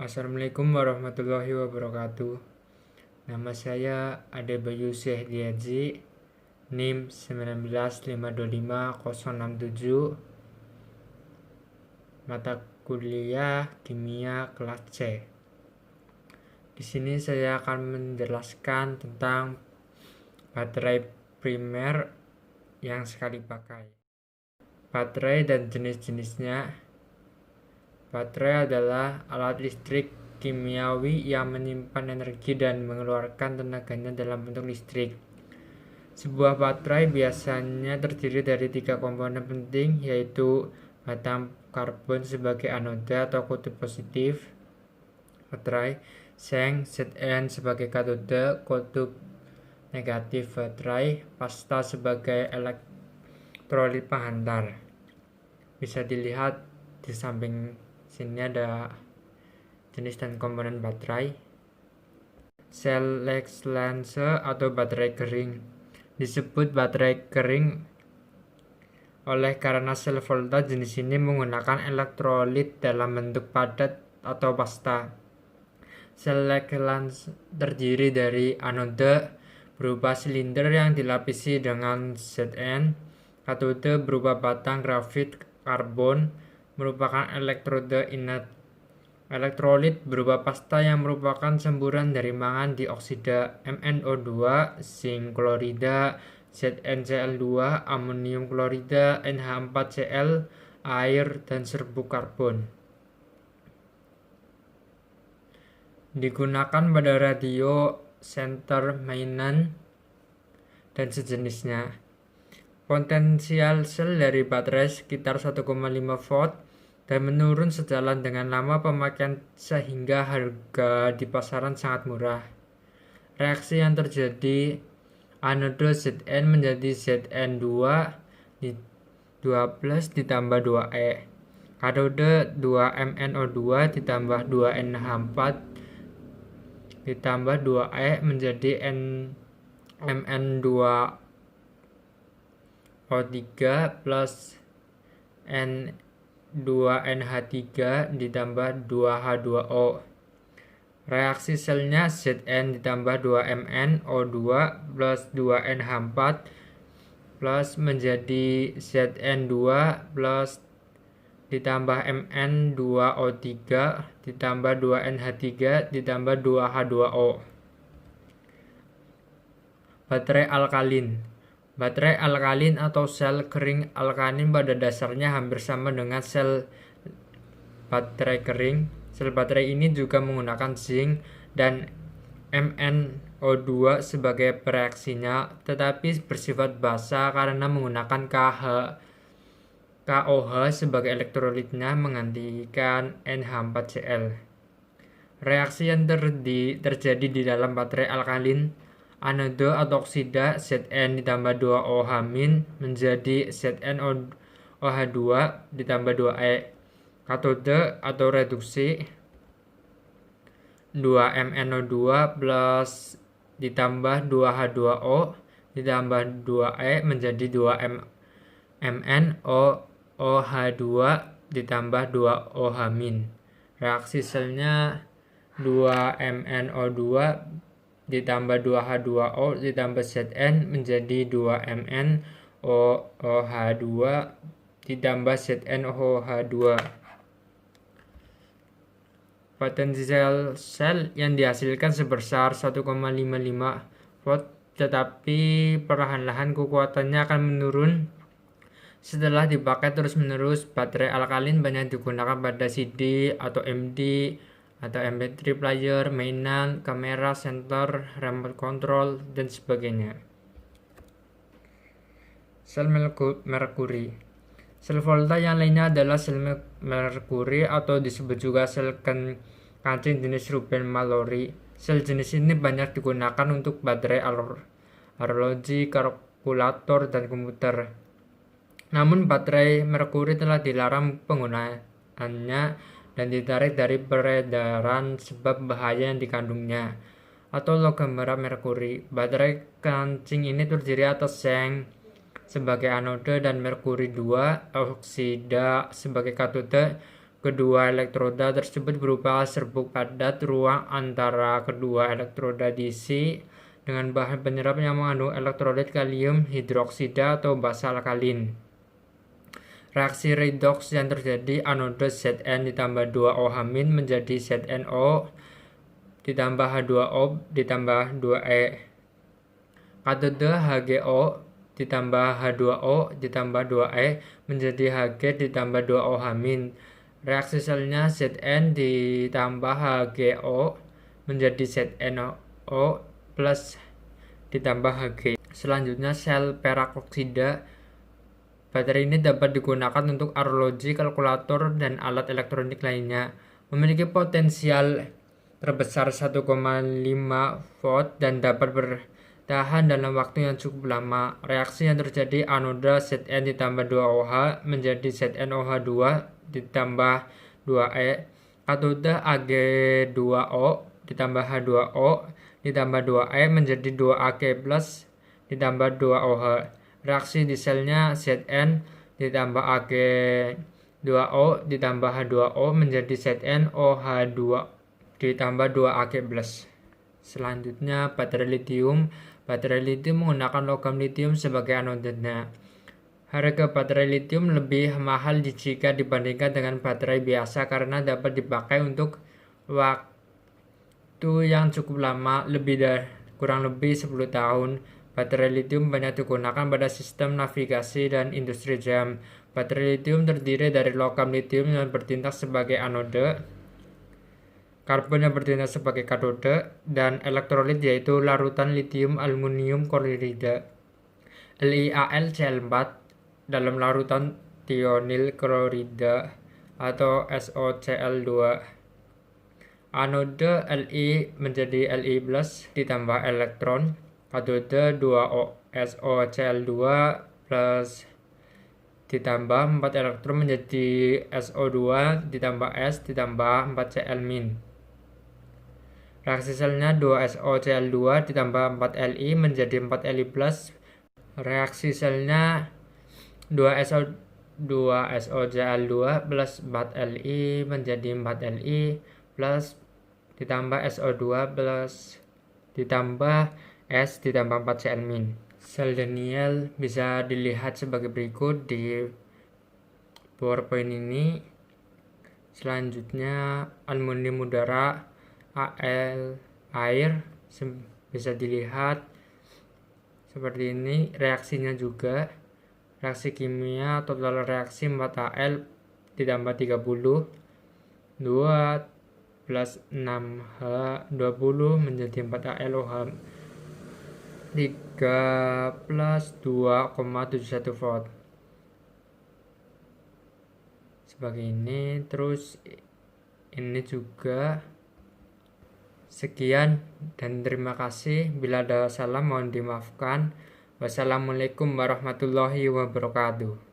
Assalamualaikum warahmatullahi wabarakatuh. Nama saya Ade Bayu Syekh Diaji, NIM 19525-067, mata kuliah Kimia kelas C. Di sini saya akan menjelaskan tentang baterai primer yang sekali pakai. Baterai dan jenis-jenisnya. Baterai adalah alat listrik kimiawi yang menyimpan energi dan mengeluarkan tenaganya dalam bentuk listrik. Sebuah baterai biasanya terdiri dari 3 komponen penting, yaitu batang karbon sebagai anoda atau kutub positif baterai, seng Zn sebagai katode kutub negatif baterai, pasta sebagai elektrolit penghantar. Bisa dilihat di samping sini ada jenis dan komponen baterai. Sel Lens atau baterai kering disebut baterai kering karena sel volta jenis ini menggunakan elektrolit dalam bentuk padat atau pasta. Sel Lens terdiri dari anode berupa silinder yang dilapisi dengan Zn, katode berupa batang grafit karbon merupakan elektroda inert, elektrolit berupa pasta yang merupakan semburan dari mangan dioksida MnO2, zinc klorida, ZnCl2, amonium klorida, NH4Cl, air, dan serbuk karbon. Digunakan pada radio, senter mainan, dan sejenisnya. Potensial sel dari baterai sekitar 1,5 volt dan menurun sejalan dengan lama pemakaian sehingga harga di pasaran sangat murah. Reaksi yang terjadi, anode Zn menjadi Zn2 ditambah 2E, katode 2MnO2 ditambah 2NH4 ditambah 2E menjadi Mn2O3 plus N2NH3 ditambah 2H2O. Reaksi selnya Zn ditambah 2MnO2 plus 2NH4 plus menjadi Zn2 plus ditambah Mn2O3 ditambah 2NH3 ditambah 2H2O. Baterai alkalin. Baterai alkalin atau sel kering alkalin pada dasarnya hampir sama dengan sel baterai kering. Sel baterai ini juga menggunakan zinc dan MnO2 sebagai pereaksinya, tetapi bersifat basa karena menggunakan KOH sebagai elektrolitnya menggantikan NH4Cl. Reaksi yang terjadi di dalam baterai alkalin, anode atau oksida Zn ditambah 2OH- menjadi ZnOH2 ditambah 2E. Katode atau reduksi, 2MnO2 plus ditambah 2H2O ditambah 2E menjadi 2MnOH2 ditambah 2OH-. Reaksi selnya 2MnO2 ditambah 2H2O ditambah Zn menjadi 2MnOH2 ditambah ZnOH2. Potensial sel yang dihasilkan sebesar 1,55 volt, tetapi perlahan-lahan kekuatannya akan menurun setelah dipakai terus-menerus. Baterai alkalin banyak digunakan pada CD atau MD atau MP3 player, mainan, kamera, sensor, remote control, dan sebagainya. Sel merkuri. Sel volta yang lainnya adalah sel merkuri atau disebut juga sel kancing jenis Rubin Mallory. Sel jenis ini banyak digunakan untuk baterai arloji, kalkulator, dan komputer. Namun baterai merkuri telah dilarang penggunaannya dan ditarik dari peredaran sebab bahaya yang dikandungnya, atau logam merah merkuri. Baterai kancing ini terdiri atas seng sebagai anode dan merkuri 2 oksida sebagai katode kedua elektroda tersebut berupa serbuk padat ruang antara kedua elektroda diisi dengan bahan penyerap yang mengandung elektrolit kalium hidroksida atau basa alkalin. Reaksi redoks yang terjadi anoda Zn ditambah 2OH- menjadi ZnO ditambah H2O ditambah 2E. Katode HgO ditambah H2O ditambah 2E menjadi Hg ditambah 2OH-. Reaksi selnya Zn ditambah HgO menjadi ZnO plus ditambah Hg. Selanjutnya sel perakoksida. Baterai ini dapat digunakan untuk arloji, kalkulator, dan alat elektronik lainnya. Memiliki potensial terbesar 1,5 volt dan dapat bertahan dalam waktu yang cukup lama. Reaksi yang terjadi anoda Zn ditambah 2OH menjadi ZnOH2 ditambah 2E. Katode Ag2O ditambah H2O ditambah 2E menjadi 2Ag plus ditambah 2OH. Reaksi di selnya Zn ditambah Ag2O ditambah H2O menjadi ZnOH2 ditambah 2Ag+. Selanjutnya baterai litium. Baterai litium menggunakan logam litium sebagai anodanya. Harga baterai litium lebih mahal jika dibandingkan dengan baterai biasa karena dapat dipakai untuk waktu yang cukup lama, kurang lebih 10 tahun. Baterai litium banyak digunakan pada sistem navigasi dan industri jam. Baterai litium terdiri dari logam litium yang bertindak sebagai anode, karbon yang bertindak sebagai katode, dan elektrolit yaitu larutan litium aluminium klorida LiAlCl4 dalam larutan tionil klorida atau SOCl2. Anode Li menjadi Li+ ditambah elektron. Katode 2SOCl2 plus ditambah 4 elektron menjadi SO2 ditambah S ditambah 4Cl-. Reaksi selnya 2SOCl2 ditambah 4Li menjadi 4Li+. Reaksi selnya 2SOCl2 plus 4Li menjadi 4Li plus ditambah SO2 plus ditambah S ditambah 4Cl-. Sel Daniell bisa dilihat sebagai berikut di PowerPoint ini. Selanjutnya aluminium udara, Al air bisa dilihat seperti ini. Reaksinya juga reaksi kimia, total reaksi 4Al ditambah 30 2 plus 6H20 menjadi 4AlOH 3 plus 2,71 volt sebagai ini. Terus ini juga. Sekian dan terima kasih. Bila ada salah mohon dimaafkan. Wassalamualaikum warahmatullahi wabarakatuh.